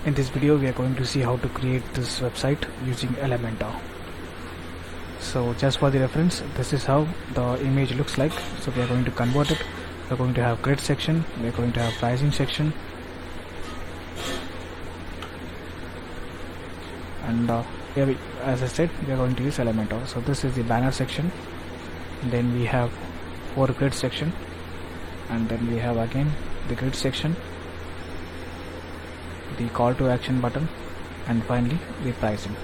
In this video we are going to see how to create this website using Elementor. So just for the reference, this is how the image looks like. So we are going to convert it. We are going to have grid section, we are going to have pricing section, and here as I said, we are going to use Elementor. So this is the banner section, then we have 4 grid section, and then we have again the grid section, the call to action button, and finally the pricing.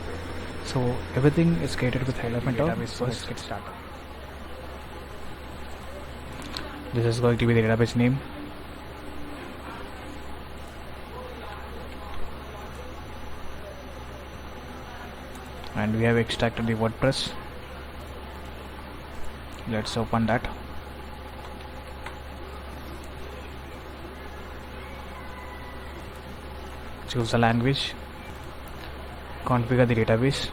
So everything is created with Elementor. So let's get started. This is going to be the database name. And we have extracted the WordPress. Let's open that. Choose the language, configure the database,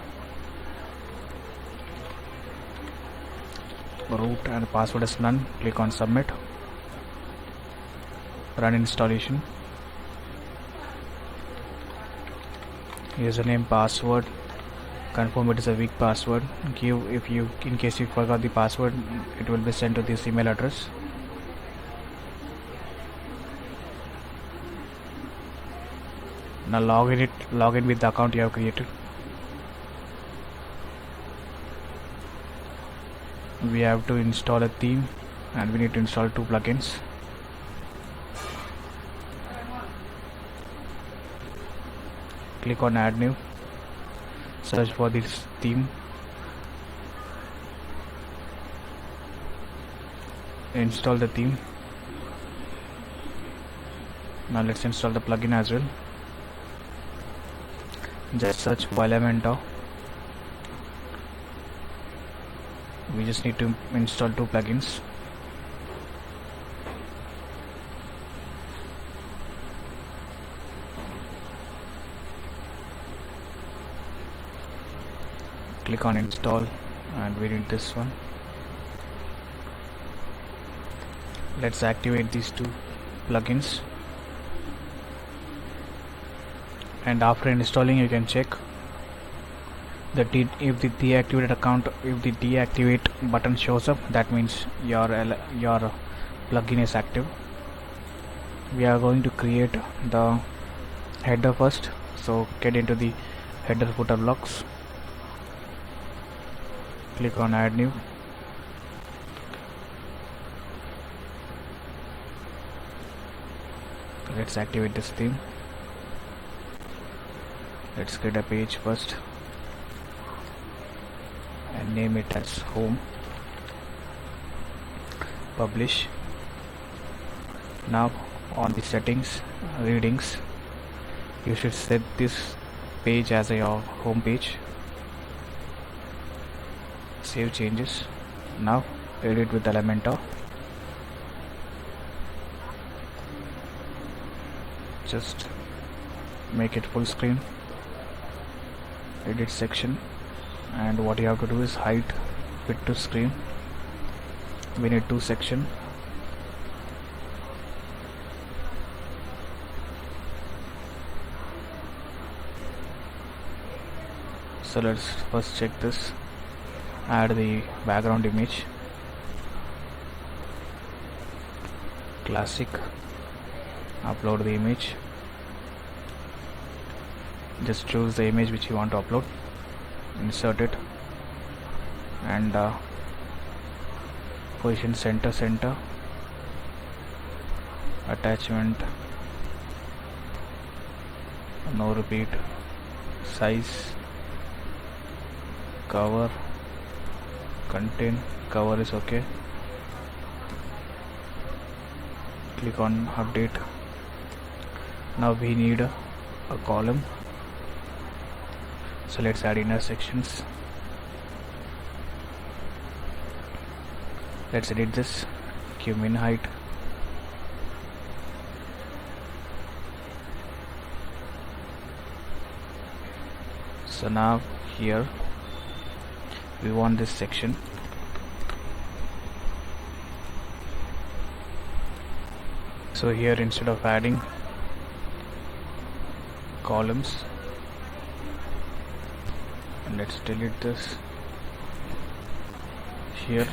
root and password is none, click on submit, run installation, username, password, confirm it is a weak password, give in case you forgot the password, it will be sent to this email address. Now log in with the account you have created. We have to install a theme and we need to install 2 plugins. Click on add new, search for this theme, install the theme. Now let's install the plugin as well. Just search for Elementor. We just need to install 2 plugins. Click on install and we need this one. Let's activate these 2 plugins. And after installing, you can check that if the deactivated account, if the deactivate button shows up, that means your plugin is active. We are going to create the header first, so get into the header footer blocks, click on add new, let's activate this theme. Let's create a page first and name it as home, publish. Now on the settings, readings, you should set this page as your home page. Save changes. Now edit with Elementor. Just make it full screen. Edit section, and what you have to do is height fit to screen. We need 2 sections. So let's first check this. Add the background image, classic, upload the image. Just choose the image which you want to upload, insert it, and position center, attachment, no repeat, size, cover, content, cover is okay. Click on update. Now we need a column. So let's add inner sections. Let's edit this. Give min height. So now here we want this section. So here instead of adding columns, and let's delete this here.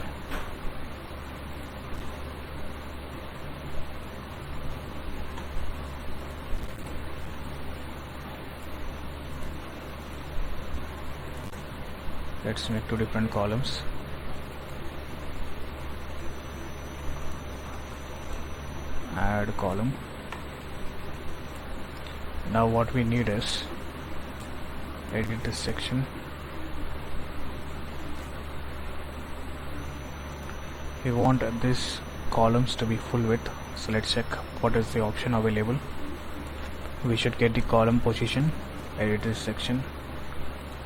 Let's make 2 different columns. Add column. Now what we need is edit this section. We want these columns to be full width, so let's check what is the option available. We should get the column position, edit this section.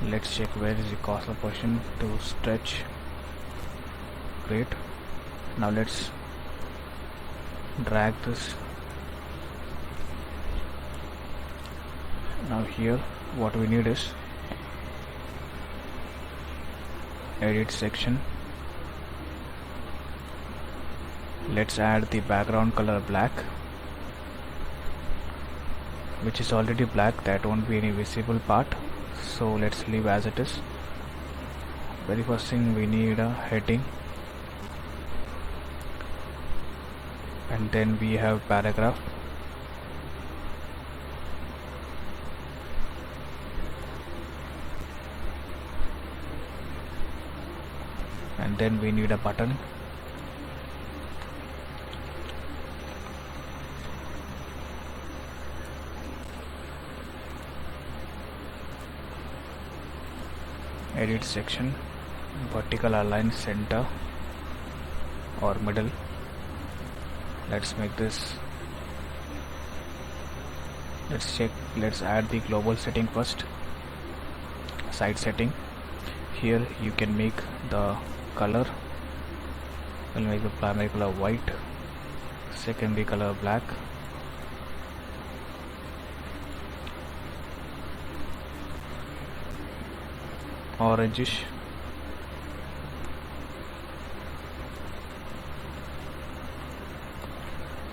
Let's check where is the cursor position to stretch. Great. Now let's drag this. Now here what we need is edit section. Let's add the background color black, which is already black. That won't be any visible part, so let's leave as it is. Very first thing, we need a heading, and then we have paragraph, and then we need a button. Edit section, vertical align center or middle. Let's make this, let's check, let's add the global setting first. Site setting. Here you can make the color. We'll make the primary color white, secondary color black, orangish,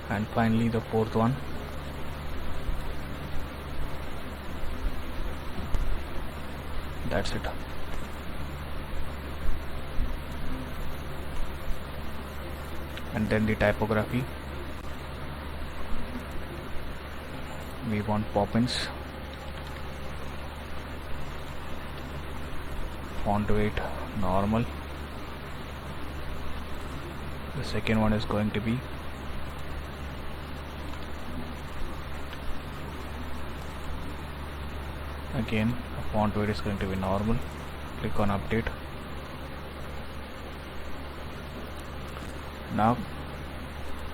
and finally the fourth one. That's it. And then the typography, we want Poppins, font weight normal. The second one is going to be again, font weight is going to be normal. Click on update. Now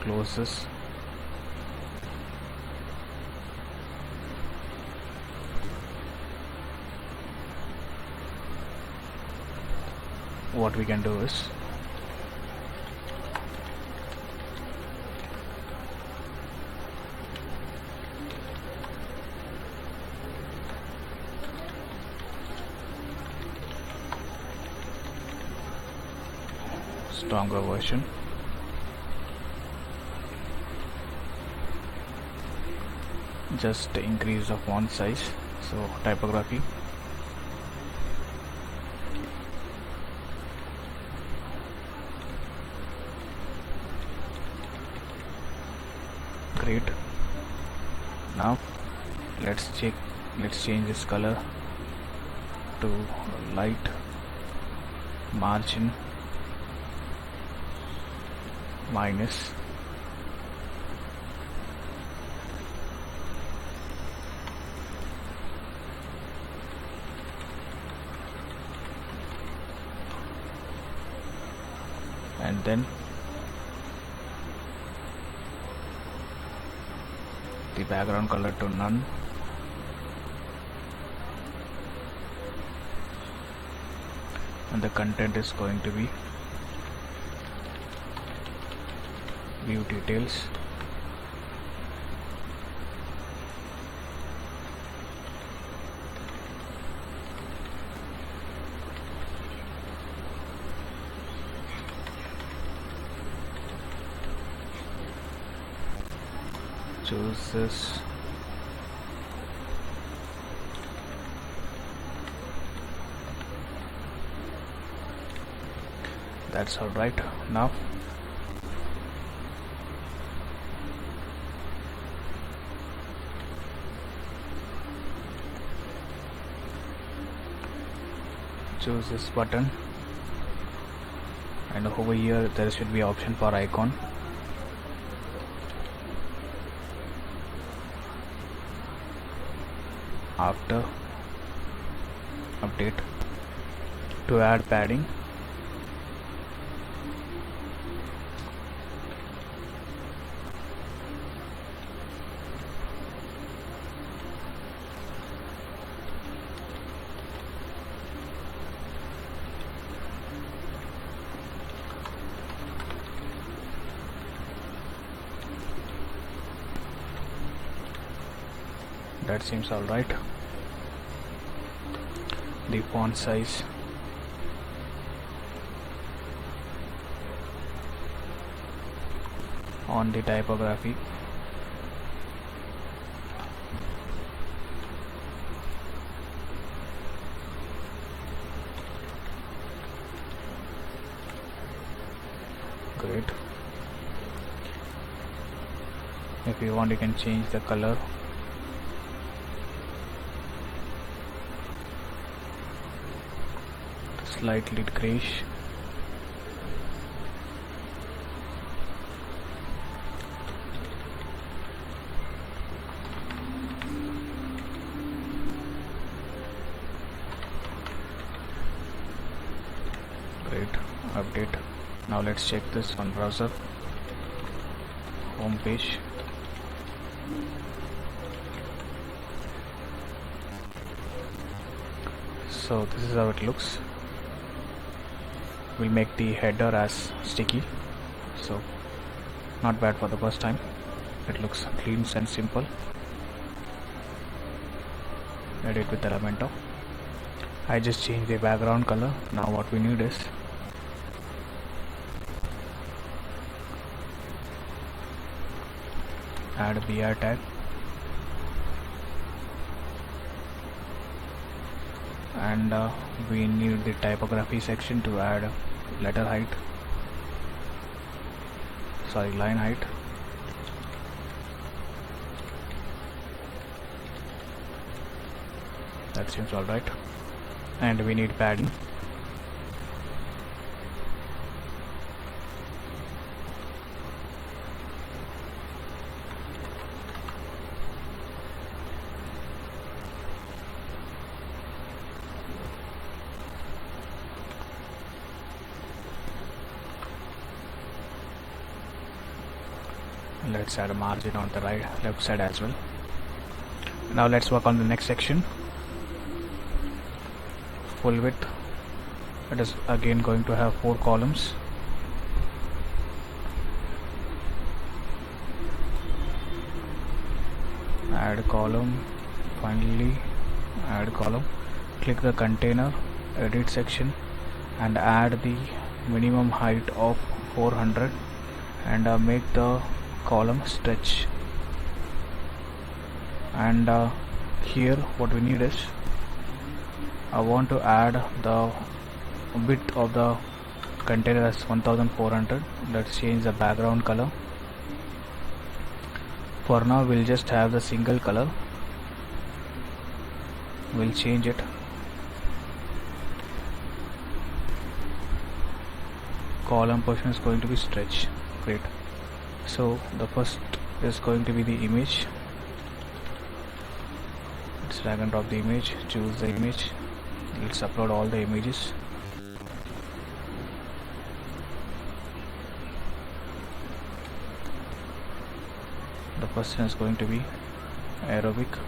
close this. What we can do is stronger version. Just increase the font size. So typography, great. Now let's change this color to light, margin minus, and then the background color to none, and the content is going to be view details. Choose this That's all right. Now choose this button, and over here there should be option for icon. After update, to add padding, that seems all right. The font size, on the typography, great. If you want, you can change the color. Slightly grayish. Great. Update. Now let's check this on browser. Home page. So this is how it looks. We'll make the header as sticky, so not bad for the first time. It looks clean and simple. Edit with Elementor. I just changed the background color. Now what we need is add a BR tag, and we need the typography section to add letter height, line height. That seems alright. And we need padding. Let's add a margin on the left side as well. Now let's work on the next section. Full width. It is again going to have 4 columns. Add column. Finally add column. Click the container, edit section, and add the minimum height of 400, and make the column stretch. And here what we need is, I want to add the width of the container as 1400. Let's change the background color. For now we'll just have the single color. We'll change it. Column portion is going to be stretch. Great. So the first is going to be the image. Let's drag and drop the image, choose the image. Let's upload all the images. The first one is going to be aerobic.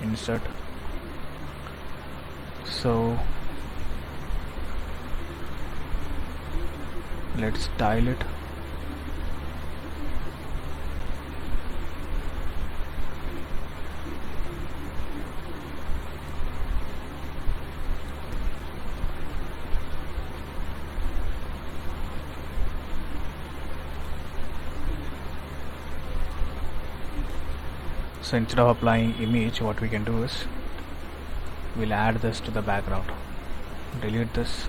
Insert. So let's style it. So instead of applying image, what we can do is we'll add this to the background. Delete this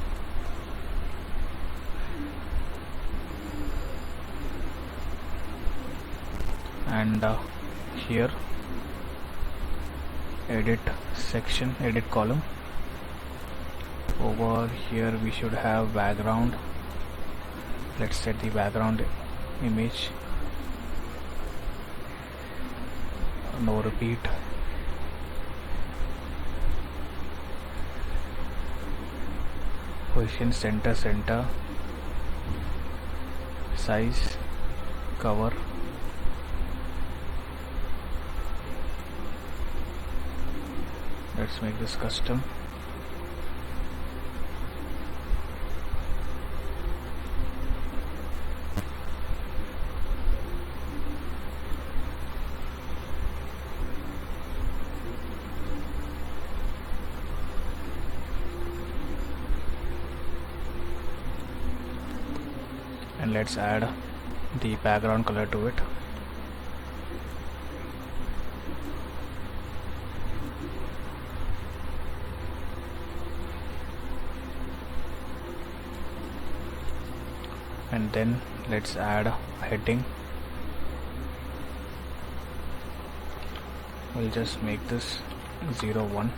and here edit section, edit column. Over here we should have background. Let's set the background image, no repeat. Position center, size, cover. Let's make this custom. And let's add the background color to it. And then let's add a heading. We'll just make this 01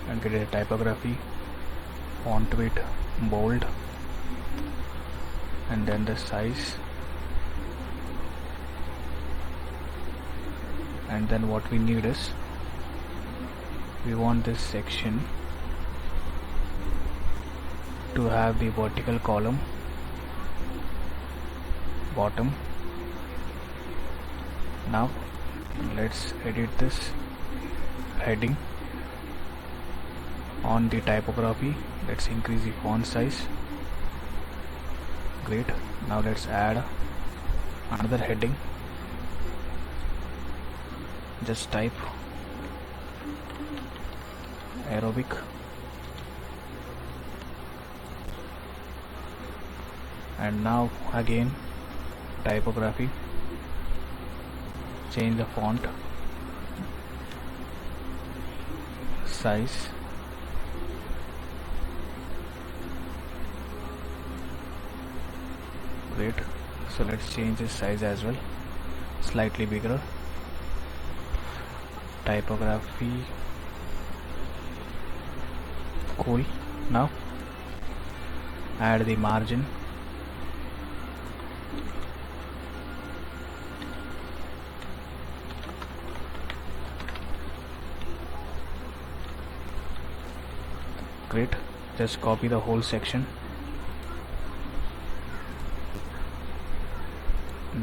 and get a typography, font weight bold, and then the size. And then what we need is, we want this section to have the vertical column bottom. Now let's edit this heading. On the typography, let's increase the font size. Great. Now let's add another heading. Just type aerobic. And now again typography, change the font size, great. So let's change this size as well, slightly bigger. Typography, cool. Now add the margin. Great. Just copy the whole section,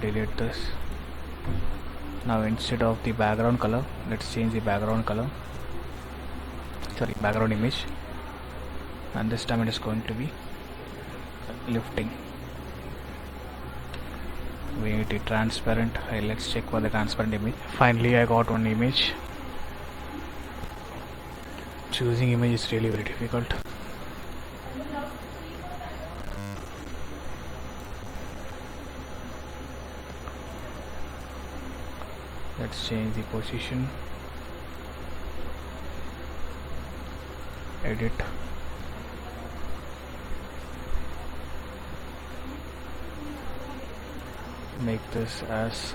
delete this. Now instead of the background color, let's change the background color, background image, and this time it is going to be lifting. We need the transparent. Let's check for the transparent image. Finally I got one image. Choosing image is really very difficult. Let's change the position, edit, make this as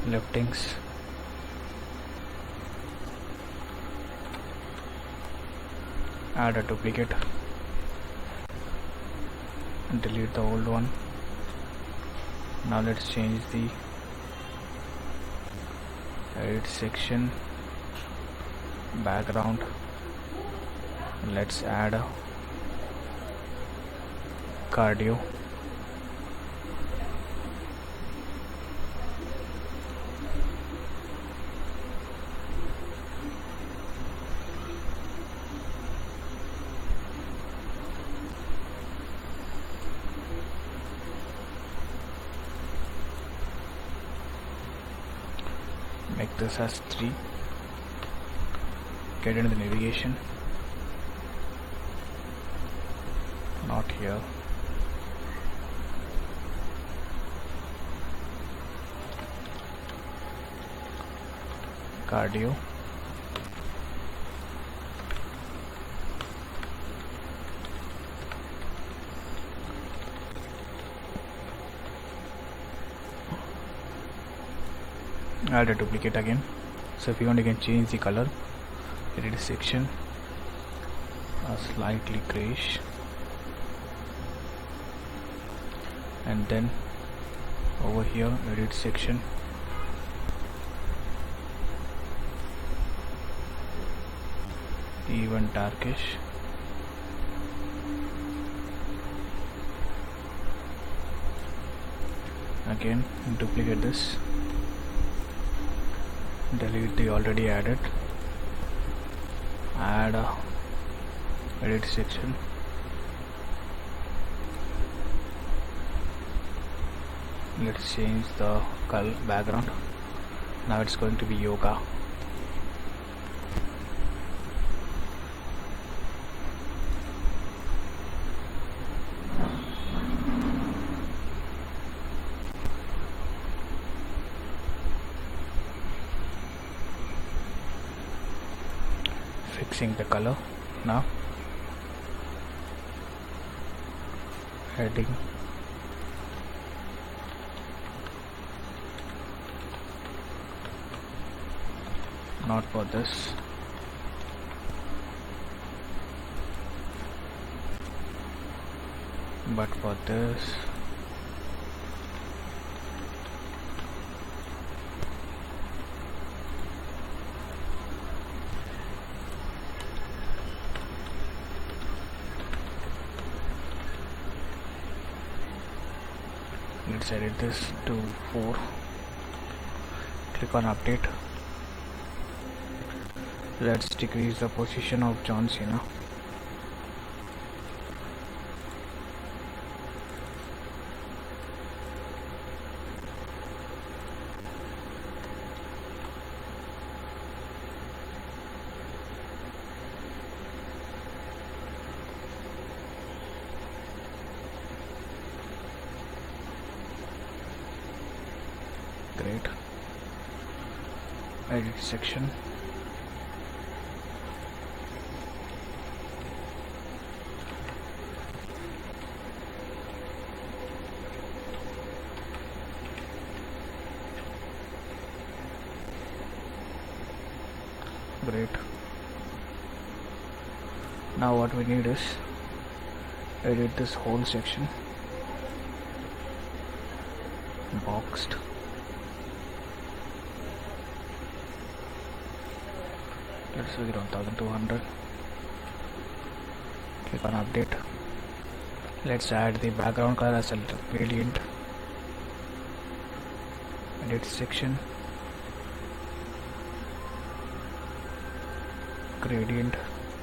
liftings. Add a duplicate and delete the old one. Now let's change the edit section, background. Let's add a cardio. Make this as 3. Get into the navigation, not here. cardio. Add a duplicate again. So if you want, you can change the color. Edit section, slightly grayish, and then over here edit section, even darkish, again duplicate this, delete the already added, add a edit section, let's change the color background. Now it's going to be yoga. Fixing the color now. Heading, not for this, but for this. Let's edit this to 4. Click on update. Let's decrease the position of John Cena. Great. Edit section. Great. Now what we need is edit this whole section. Boxed. Let's do it on 1200. Click on update. Let's add the background color as a gradient. Edit section. Gradient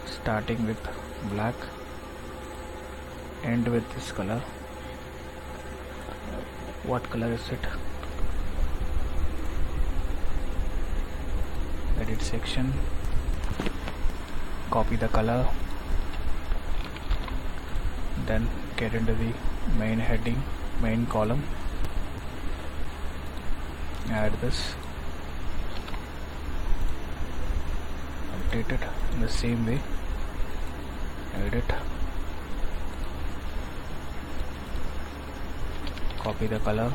starting with black, end with this color. What color is it? Edit section, copy the color, then get into the main heading, main column, add this, update it in the same way, edit, copy the color,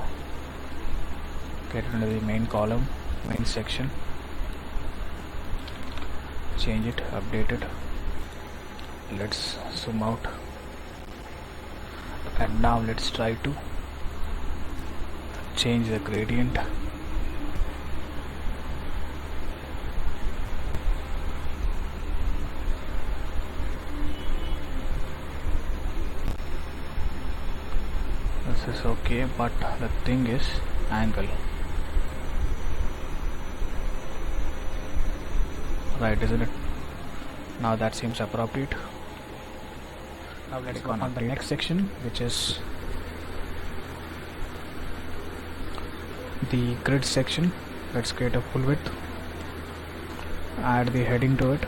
get into the main column, main section, change it, update it. Let's zoom out, and now let's try to change the gradient. This is okay, but the thing is angle, right, isn't it? Now that seems appropriate. Now let's go on the next section, which is the grid section. Let's create a full width, add the heading to it,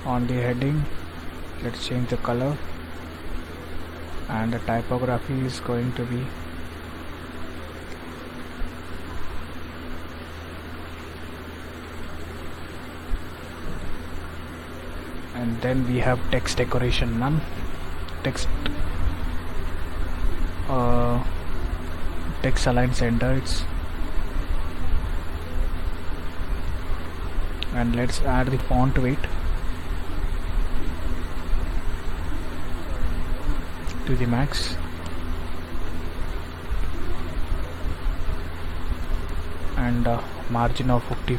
on the heading Let's change the color, and the typography is going to be and then we have text decoration none, text text align center, and let's add the font weight to the max, and margin of 50.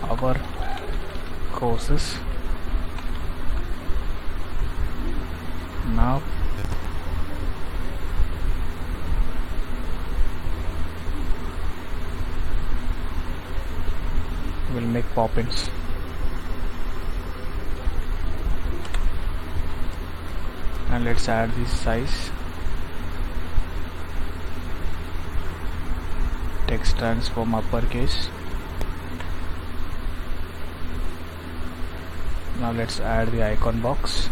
Our courses now will make pop-ins. And let's add the size, text transform uppercase. Now let's add the icon box.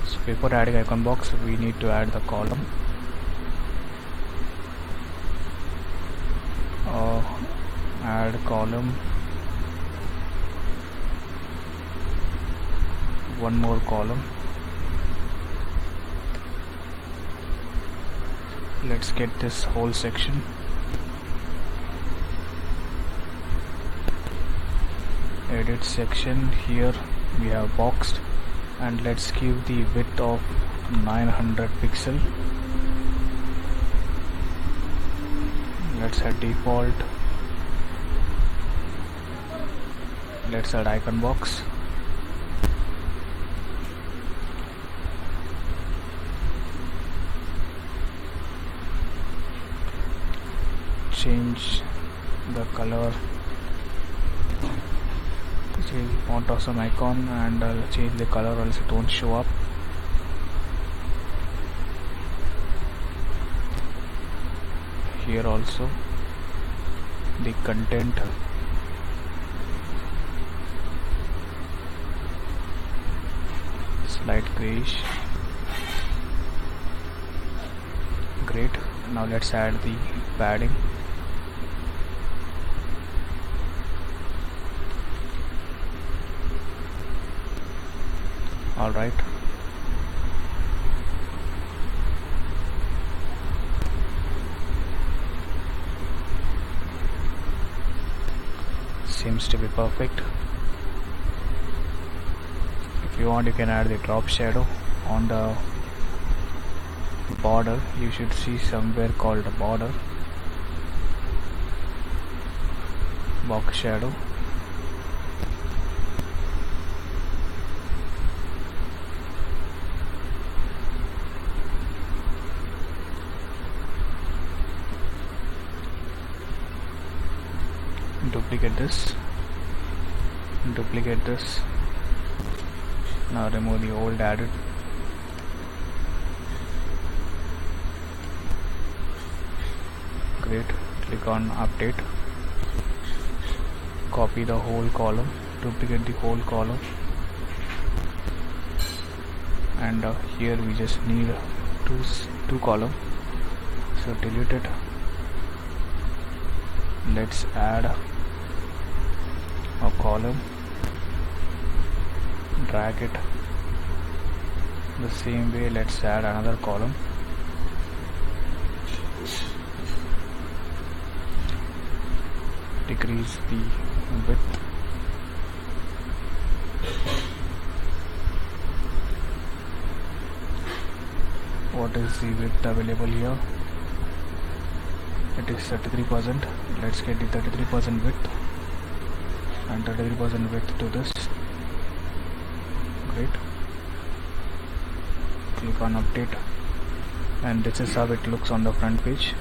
So before adding icon box, we need to add the column. Add column, one more column. Let's get this whole section. Edit section, here we have boxed, and let's give the width of 900 pixel. Let's add default. Let's add icon box. Change the color, change the font of some icon, and change the color, else it won't show up. Here also the content, slight grayish. Great. Now let's add the padding. Alright. Seems to be perfect. If you want, you can add the drop shadow on the border. You should see somewhere called border, box shadow. Duplicate this, duplicate this. Now remove the old added. Great. Click on update, copy the whole column, duplicate the whole column, and here we just need two column, so delete it. Let's add a column, drag it the same way. Let's add another column, decrease the width, what is the width available here? It is 33%. Let's get the 33% width and 33% width to this. Great. Click on update, and this is how it looks on the front page.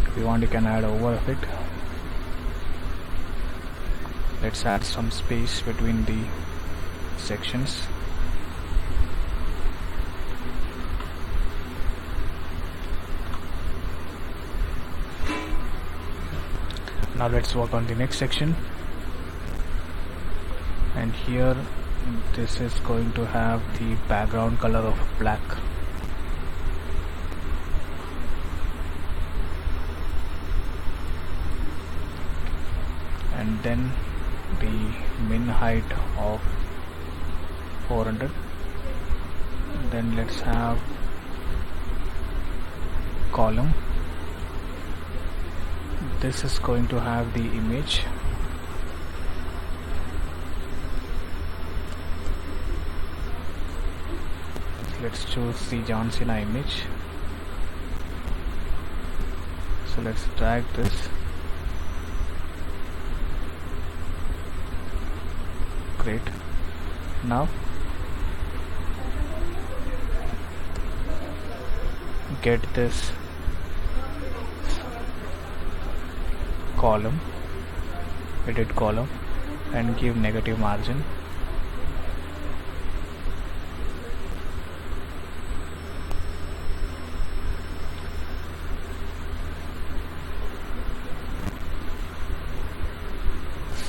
If you want, you can add over effect. Let's add some space between the sections. Now let's work on the next section, and here this is going to have the background color of black. And then the min height of 400. Then let's have column. This is going to have the image. Let's choose the John Cena image. So let's drag this. Great. Now get this column, edit column, and give negative margin.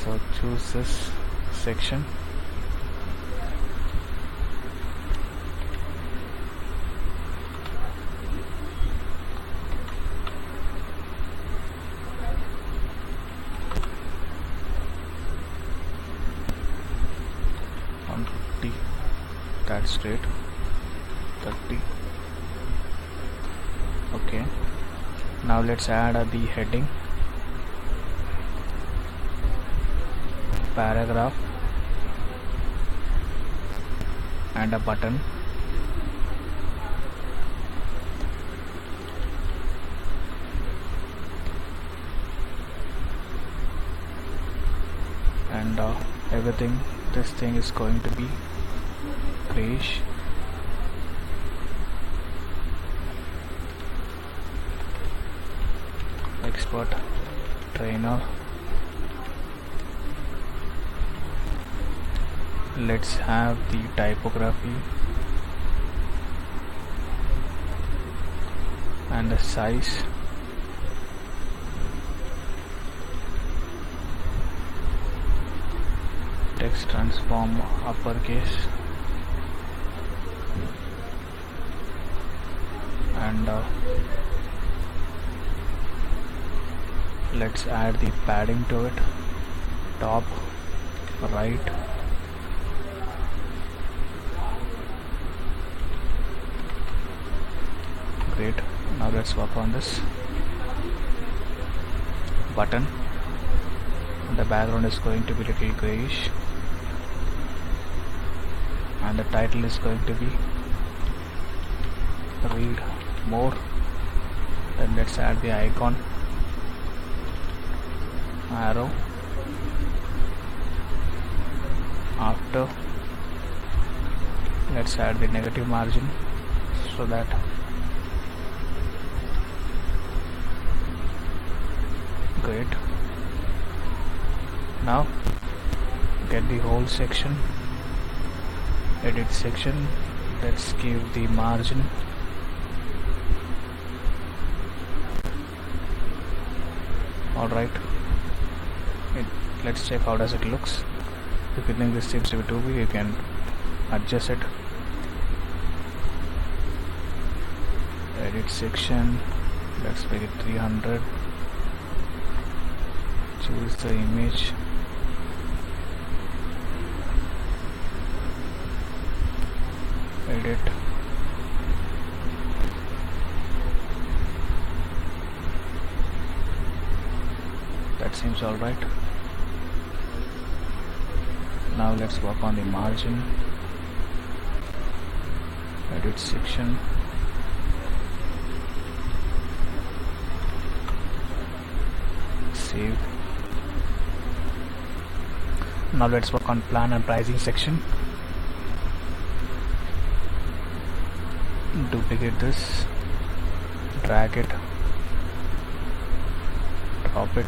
So choose this section. That's straight 30. Okay, now let's add the heading, paragraph, and a button. And everything, this thing is going to be grayish. Export trainer. Let's have the typography and the size. Text transform uppercase, and let's add the padding to it. Top right. Great. Now let's work on this button. The background is going to be little grayish, and the title is going to be read more. Then let's add the icon, arrow. After, let's add the negative margin so that great. Now get the whole section, edit section. Let's give the margin. Alright, let's check how does it looks. If you think this seems to be too big, you can adjust it. Edit section, let's make it 300. Choose the image. Edit. That seems alright. Now let's work on the margin. Edit section. Save. Now let's work on plan and pricing section. Duplicate this, drag it, drop it.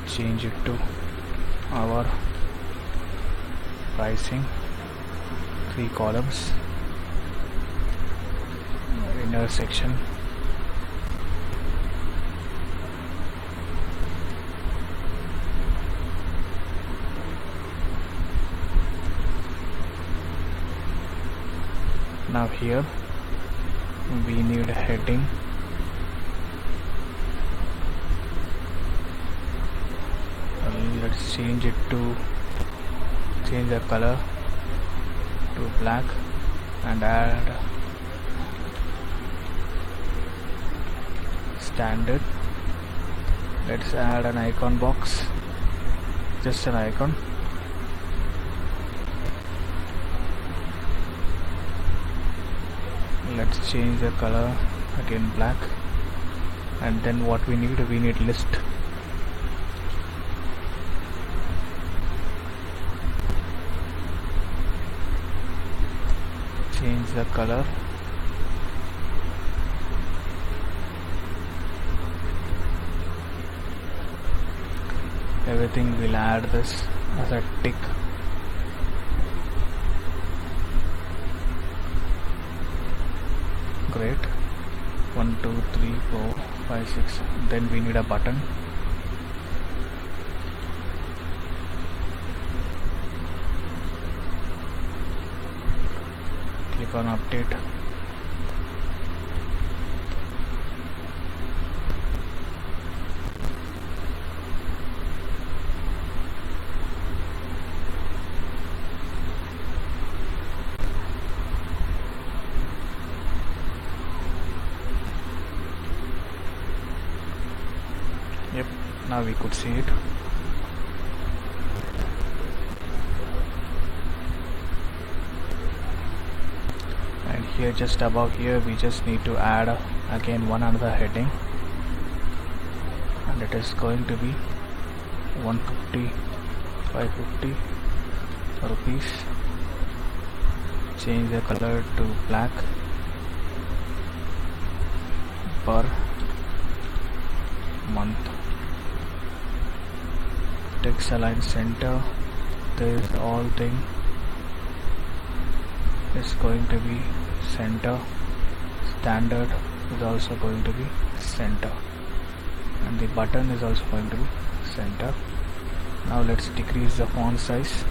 change it to our pricing, 3 columns, inner section, now here we need a heading, let's change the color to black and add standard. Let's add an icon box, just an icon. Let's change the color again black, and then what we need list. Change the color, everything will add this as a tick. Great. 1 2 3 4 5 6. Then we need a button. Click on update. Yep, now we could see it. And here, just above here, we just need to add again another heading, and it is going to be 150 550 rupees. Change the color to black. Per month. Text align center. This all thing is going to be center. Standard is also going to be center, and the button is also going to be center. Now let's decrease the font size.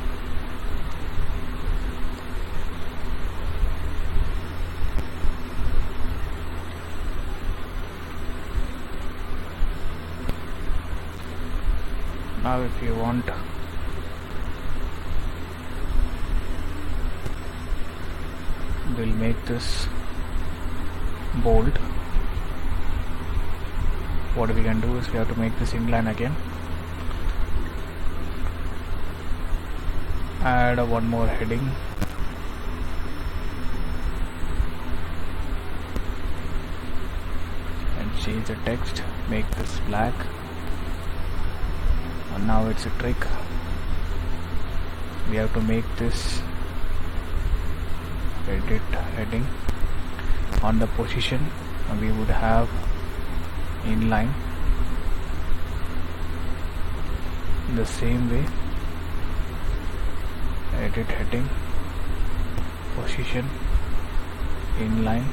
Now if you want, we'll make this bold. What we can do is we have to make this inline again. Add one more heading. And change the text, make this black. And now it's a trick. We have to make this edit heading on the position. We would have inline in the same way. Edit heading, position, inline.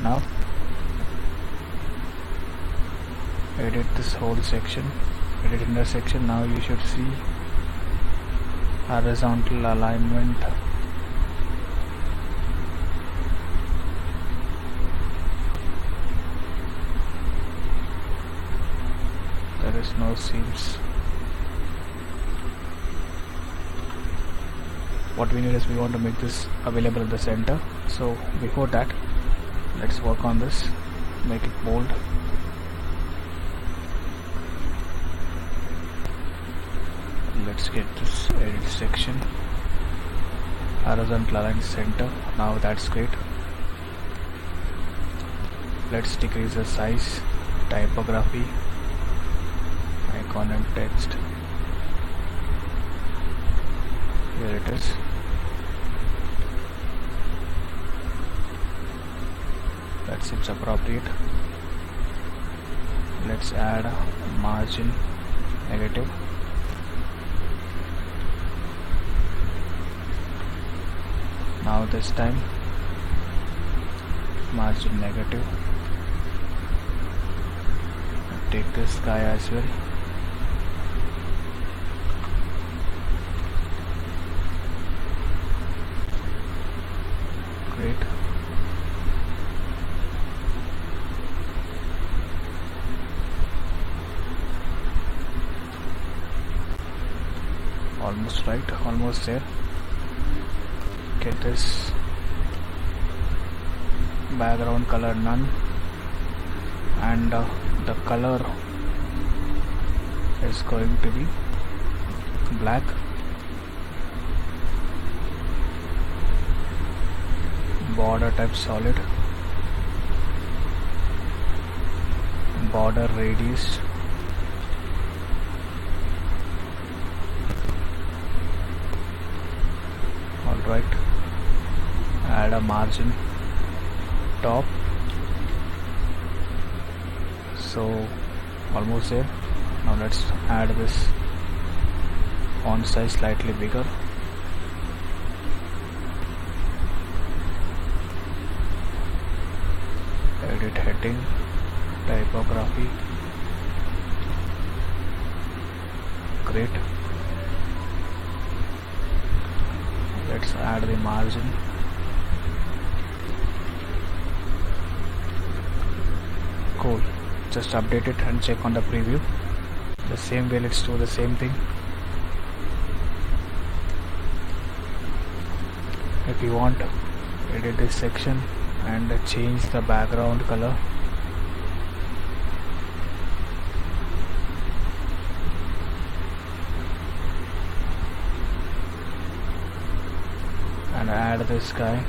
Now edit this whole section, edit intersection. Now you should see horizontal alignment. There is no seams. What we need is we want to make this available in the center. So before that, let's work on this, make it bold. Let's get this edit section, horizontal align center. Now that's great. Let's decrease the size, typography, icon and text. Here it is. That seems appropriate. Let's let's add margin negative. Now this time margin negative. Take this guy as well. Great. Almost right, almost there. Get this background color none, and the color is going to be black. Border type solid. Border radius alright. Add a margin top. So almost there. Now let's add this font size slightly bigger. Edit heading, typography. Great. Let's add the margin. Cool. Just update it and check on the preview. The same way, let's do the same thing. If you want, edit this section and change the background color. And add this guy.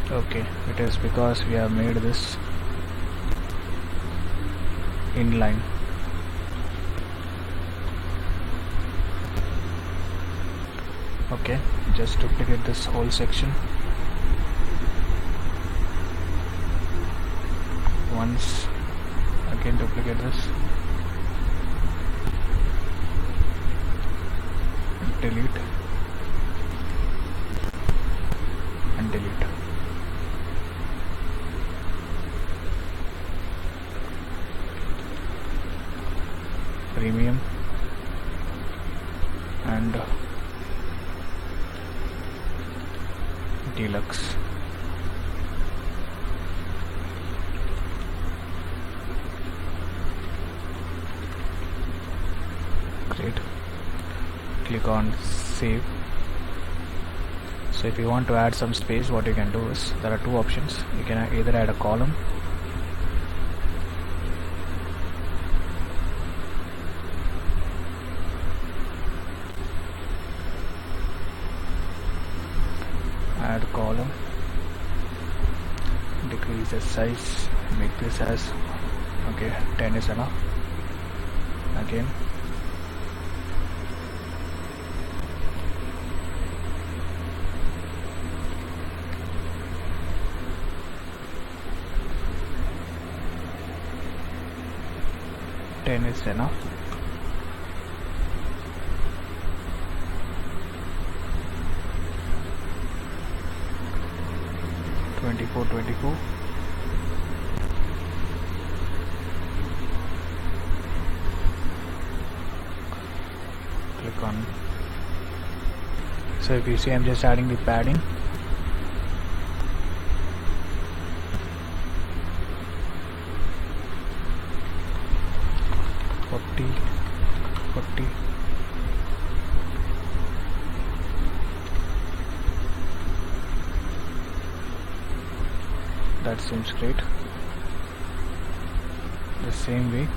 Okay, it is because we have made this inline. Okay, just duplicate this whole section once. Again duplicate this, delete and delete. Premium and deluxe. Great. Click on save. So if you want to add some space, what you can do is, there are two options. You can either add a column column, decrease the size, make this as, okay, 10 is enough. Again, ten is enough. Twenty-four. Click on. So if you see, I'm just adding the padding. That seems great. The same way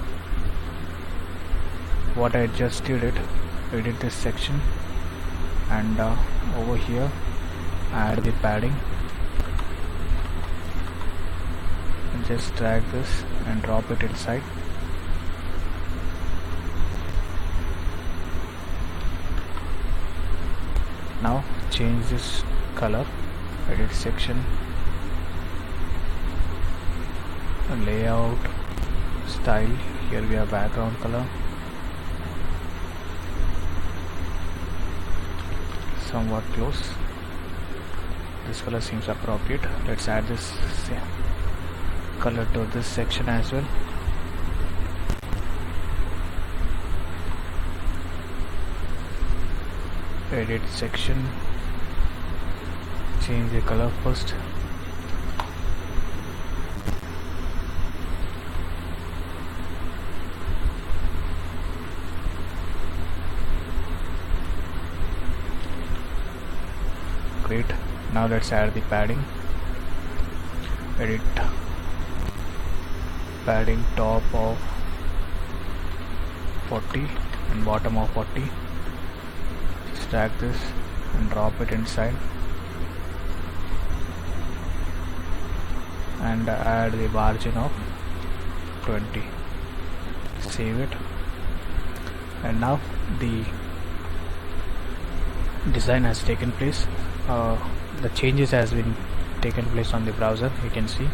what I just did it, edit this section, and over here add the padding, and just drag this and drop it inside. Now change this color, edit section, layout, style. Here we have background color, somewhat close. This color seems appropriate. Let's add this color to this section as well. Edit section, change the color first. Great. Now let's add the padding. Edit padding, top of 40 and bottom of 40. Drag this and drop it inside, and add the margin of 20. Save it, and now the design has taken place. The changes has been taken place on the browser, you can see.